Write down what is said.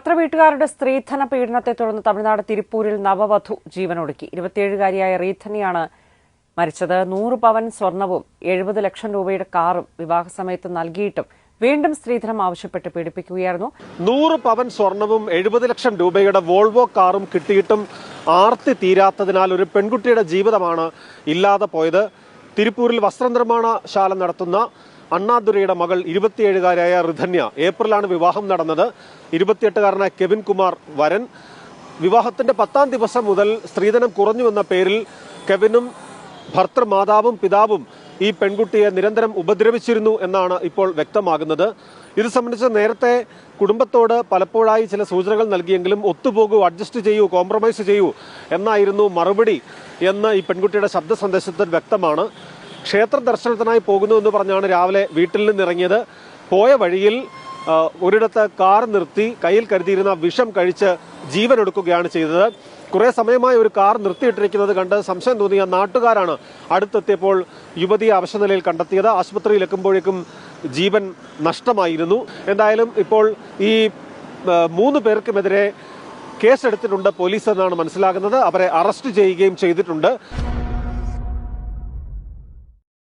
വീട്ടുകാരുടെ സ്ത്രീധന പീഡനത്തെ തുടർന്ന് തമിഴ്നാട് തിരുപ്പൂരിൽ നവവധു ജീവനൊടുക്കി. 27-കാരിയായ റീഥനിയാണ് മരിച്ചത്. 100 പവൻ സ്വർണവും 70 ലക്ഷം രൂപയുടെ കാറും വിവാഹസമയത്ത് നൽകിയിട്ടും വീണ്ടും സ്ത്രീധനം ആവശ്യപ്പെട്ട് പീഡിപ്പിക്കുകയായിരുന്നു. 100 പവൻ സ്വർണവും 70 ലക്ഷം രൂപയുടെ വോൾവോ കാറും കിട്ടിയിട്ടും ആർത്തി തീരാത്തതിനാൽ ഒരു പെൺകുട്ടിയുടെ ജീവിതമാണ് ഇല്ലാതെ പോയത്. തിരുപ്പൂരിൽ വസ്ത്രനിർമ്മാണശാല നടത്തുന്ന അണ്ണാദുരയുടെ മകൾ 27-കാരിയായ റിധന്യ. ഏപ്രിലാണ് വിവാഹം നടന്നത്. 28-കാരനായ കെവിൻ കുമാർ വരൻ. വിവാഹത്തിന്റെ 10ാം ദിവസം മുതൽ സ്ത്രീധനം കുറഞ്ഞുവെന്ന പേരിൽ കെവിനും ഭർത്തൃമാതാവും പിതാവും ഈ പെൺകുട്ടിയെ നിരന്തരം ഉപദ്രവിച്ചിരുന്നു എന്നാണ് ഇപ്പോൾ വ്യക്തമാകുന്നത്. ഇത് സംബന്ധിച്ച് നേരത്തെ കുടുംബത്തോട് പലപ്പോഴായി ചില സൂചനകൾ നൽകിയെങ്കിലും ഒത്തുപോകൂ, അഡ്ജസ്റ്റ് ചെയ്യൂ, കോംപ്രമൈസ് ചെയ്യൂ എന്നായിരുന്നു മറുപടി എന്ന് ഈ പെൺകുട്ടിയുടെ ശബ്ദ സന്ദേശത്തിൽ വ്യക്തമാണ്. ക്ഷേത്ര ദർശനത്തിനായി പോകുന്നു എന്ന് പറഞ്ഞാണ് രാവിലെ വീട്ടിൽ നിന്നിറങ്ങിയത്. പോയ വഴിയിൽ ഒരിടത്ത് കാർ നിർത്തി കയ്യിൽ കരുതിയിരുന്ന വിഷം കഴിച്ച് ജീവനൊടുക്കുകയാണ് ചെയ്തത്. കുറെ സമയമായി ഒരു കാർ നിർത്തിയിട്ടിരിക്കുന്നത് കണ്ട് സംശയം തോന്നിയ നാട്ടുകാരാണ് അടുത്തെത്തിയപ്പോൾ യുവതിയെ അവശനിലയിൽ കണ്ടെത്തിയത്. ആശുപത്രിയിൽ എത്തുമ്പോഴേക്കും ജീവൻ നഷ്ടമായിരുന്നു. എന്തായാലും ഇപ്പോൾ ഈ 3 പേർക്കുമെതിരെ കേസെടുത്തിട്ടുണ്ട് പോലീസ് എന്നാണ് മനസ്സിലാകുന്നത്. അവരെ അറസ്റ്റ് ചെയ്യുകയും ചെയ്തിട്ടുണ്ട്.